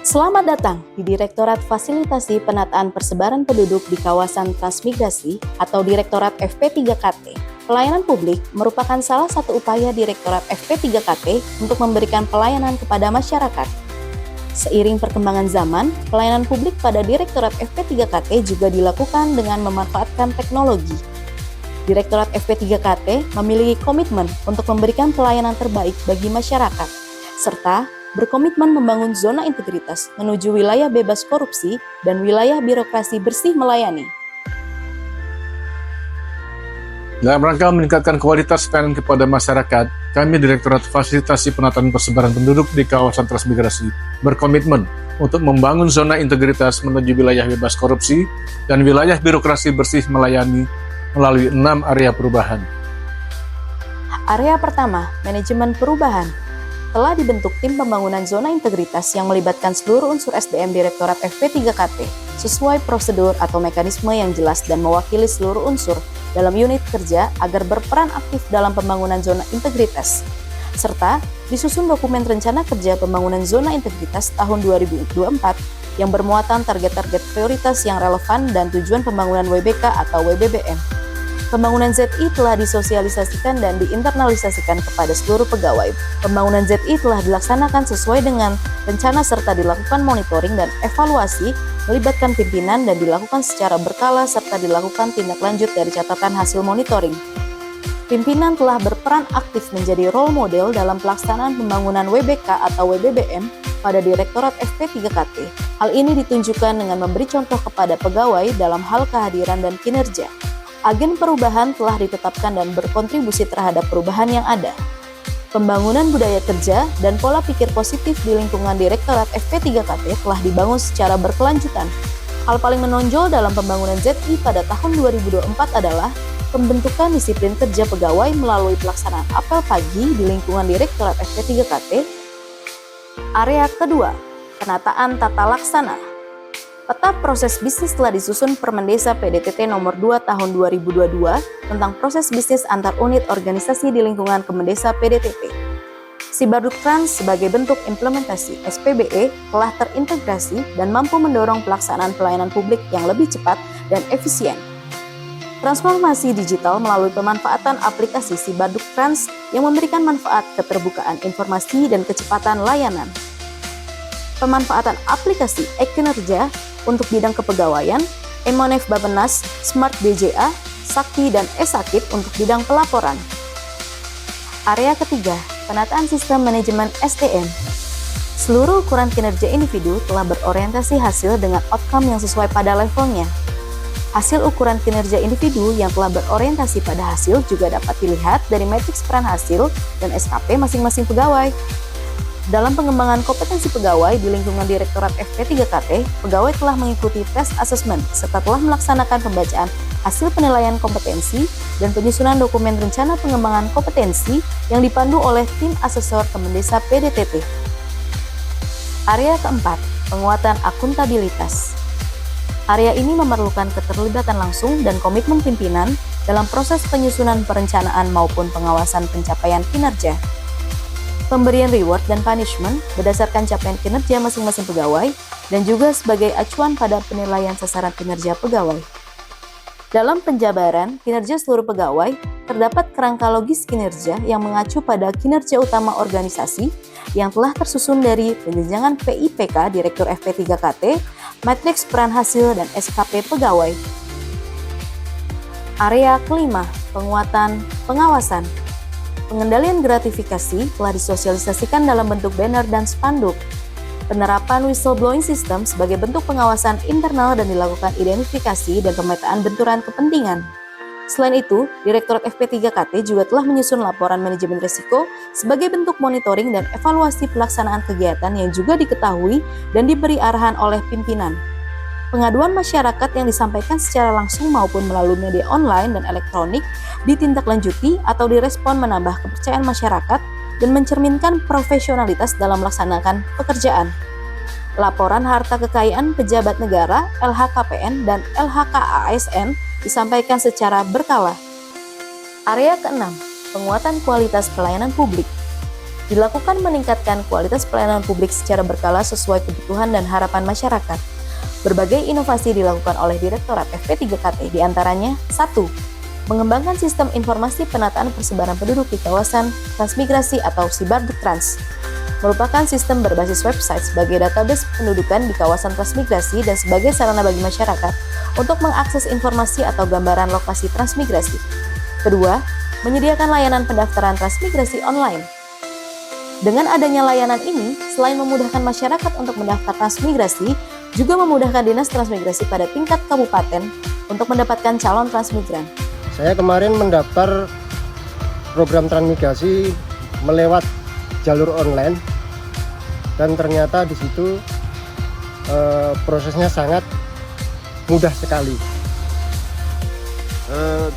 Selamat datang di Direktorat Fasilitasi Penataan Persebaran Penduduk di Kawasan Transmigrasi atau Direktorat FP3KT. Pelayanan publik merupakan salah satu upaya Direktorat FP3KT untuk memberikan pelayanan kepada masyarakat. Seiring perkembangan zaman, pelayanan publik pada Direktorat FP3KT juga dilakukan dengan memanfaatkan teknologi. Direktorat FP3KT memiliki komitmen untuk memberikan pelayanan terbaik bagi masyarakat, serta berkomitmen membangun zona integritas menuju wilayah bebas korupsi dan wilayah birokrasi bersih melayani. Dalam rangka meningkatkan kualitas pelayanan kepada masyarakat, kami Direktorat Fasilitasi Penataan Persebaran Penduduk di Kawasan Transmigrasi berkomitmen untuk membangun zona integritas menuju wilayah bebas korupsi dan wilayah birokrasi bersih melayani melalui 6 area perubahan. Area pertama, manajemen perubahan. Telah dibentuk tim pembangunan zona integritas yang melibatkan seluruh unsur SDM Direktorat FP3KT sesuai prosedur atau mekanisme yang jelas dan mewakili seluruh unsur dalam unit kerja agar berperan aktif dalam pembangunan zona integritas. Serta disusun dokumen rencana kerja pembangunan zona integritas tahun 2024 yang bermuatan target-target prioritas yang relevan dan tujuan pembangunan WBK atau WBBM. Pembangunan ZI telah disosialisasikan dan diinternalisasikan kepada seluruh pegawai. Pembangunan ZI telah dilaksanakan sesuai dengan rencana serta dilakukan monitoring dan evaluasi, melibatkan pimpinan dan dilakukan secara berkala serta dilakukan tindak lanjut dari catatan hasil monitoring. Pimpinan telah berperan aktif menjadi role model dalam pelaksanaan pembangunan WBK atau WBBM pada Direktorat FP3KT. Hal ini ditunjukkan dengan memberi contoh kepada pegawai dalam hal kehadiran dan kinerja. Agen perubahan telah ditetapkan dan berkontribusi terhadap perubahan yang ada. Pembangunan budaya kerja dan pola pikir positif di lingkungan Direktorat FP3KT telah dibangun secara berkelanjutan. Hal paling menonjol dalam pembangunan ZI pada tahun 2024 adalah pembentukan disiplin kerja pegawai melalui pelaksanaan apel pagi di lingkungan Direktorat FP3KT. Area kedua, penataan tata laksana. Peta proses bisnis telah disusun Permendesa PDTT nomor 2 tahun 2022 tentang proses bisnis antar unit organisasi di lingkungan Kemendesa PDTT. Sibaduktrans sebagai bentuk implementasi SPBE telah terintegrasi dan mampu mendorong pelaksanaan pelayanan publik yang lebih cepat dan efisien. Transformasi digital melalui pemanfaatan aplikasi Sibaduktrans yang memberikan manfaat keterbukaan informasi dan kecepatan layanan. Pemanfaatan aplikasi e-kinerja untuk bidang kepegawaian, Emonef Bapenas, Smart DJA, Sakti, dan e-Sakit untuk bidang pelaporan. Area ketiga, penataan sistem manajemen SDM. Seluruh ukuran kinerja individu telah berorientasi hasil dengan outcome yang sesuai pada levelnya. Hasil ukuran kinerja individu yang telah berorientasi pada hasil juga dapat dilihat dari matriks peran hasil dan SKP masing-masing pegawai. Dalam pengembangan kompetensi pegawai di lingkungan Direktorat FP3KT, pegawai telah mengikuti tes asesmen serta telah melaksanakan pembacaan hasil penilaian kompetensi dan penyusunan dokumen rencana pengembangan kompetensi yang dipandu oleh tim asesor Kemendesa PDTT. Area keempat, penguatan akuntabilitas. Area ini memerlukan keterlibatan langsung dan komitmen pimpinan dalam proses penyusunan perencanaan maupun pengawasan pencapaian kinerja. Pemberian reward dan punishment berdasarkan capaian kinerja masing-masing pegawai dan juga sebagai acuan pada penilaian sasaran kinerja pegawai. Dalam penjabaran kinerja seluruh pegawai, terdapat kerangka logis kinerja yang mengacu pada kinerja utama organisasi yang telah tersusun dari penjenjangan PIPK Direktur FP3KT, matriks peran hasil, dan SKP pegawai. Area kelima, penguatan pengawasan. Pengendalian gratifikasi telah disosialisasikan dalam bentuk banner dan spanduk. Penerapan whistleblowing system sebagai bentuk pengawasan internal dan dilakukan identifikasi dan pemetaan benturan kepentingan. Selain itu, Direktorat FP3KT juga telah menyusun laporan manajemen risiko sebagai bentuk monitoring dan evaluasi pelaksanaan kegiatan yang juga diketahui dan diberi arahan oleh pimpinan. Pengaduan masyarakat yang disampaikan secara langsung maupun melalui media online dan elektronik ditindaklanjuti atau direspon menambah kepercayaan masyarakat dan mencerminkan profesionalitas dalam melaksanakan pekerjaan. Laporan harta kekayaan pejabat negara, LHKPN, dan LHKASN disampaikan secara berkala. Area keenam, penguatan kualitas pelayanan publik. dilakukan meningkatkan kualitas pelayanan publik secara berkala sesuai kebutuhan dan harapan masyarakat. Berbagai inovasi dilakukan oleh Direktorat FP3KT, diantaranya 1. Mengembangkan sistem informasi penataan persebaran penduduk di kawasan transmigrasi atau Sibarduktrans, merupakan sistem berbasis website sebagai database pendudukan di kawasan transmigrasi dan sebagai sarana bagi masyarakat untuk mengakses informasi atau gambaran lokasi transmigrasi. Kedua, menyediakan layanan pendaftaran transmigrasi online. Dengan adanya layanan ini, selain memudahkan masyarakat untuk mendaftar transmigrasi, juga memudahkan Dinas Transmigrasi pada tingkat kabupaten untuk mendapatkan calon transmigran. Saya kemarin mendaftar program transmigrasi melewat jalur online dan ternyata di situ prosesnya sangat mudah sekali.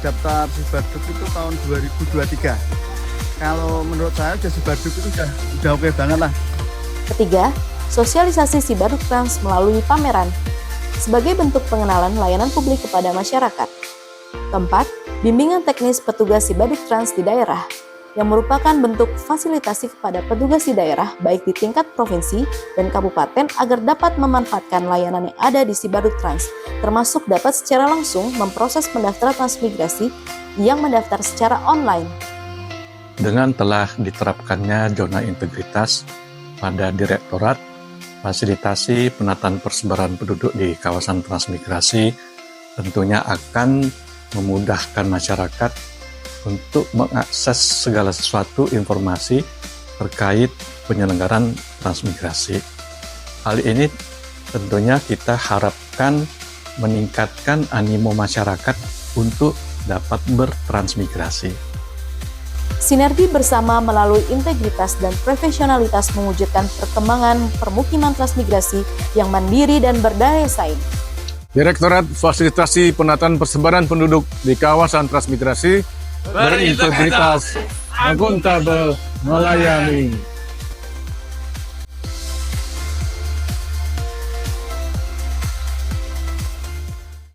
Daftar Sibarduk itu tahun 2023. Kalau menurut saya Sibarduk itu udah oke banget lah. Ketiga, sosialisasi Sibarduktrans melalui pameran sebagai bentuk pengenalan layanan publik kepada masyarakat. Keempat, bimbingan teknis petugas Sibarduktrans di daerah yang merupakan bentuk fasilitasi kepada petugas di daerah baik di tingkat provinsi dan kabupaten agar dapat memanfaatkan layanan yang ada di Sibarduktrans, termasuk dapat secara langsung memproses pendaftaran transmigrasi yang mendaftar secara online. Dengan telah diterapkannya zona integritas pada Direktorat Fasilitasi Penataan Persebaran Penduduk di kawasan transmigrasi, tentunya akan memudahkan masyarakat untuk mengakses segala sesuatu informasi terkait penyelenggaraan transmigrasi. Hal ini tentunya kita harapkan meningkatkan animo masyarakat untuk dapat bertransmigrasi. Sinergi bersama melalui integritas dan profesionalitas mewujudkan perkembangan permukiman transmigrasi yang mandiri dan berdaya saing. Direktorat Fasilitasi Penataan Persebaran Penduduk di kawasan transmigrasi berintegritas, akuntabel, melayani.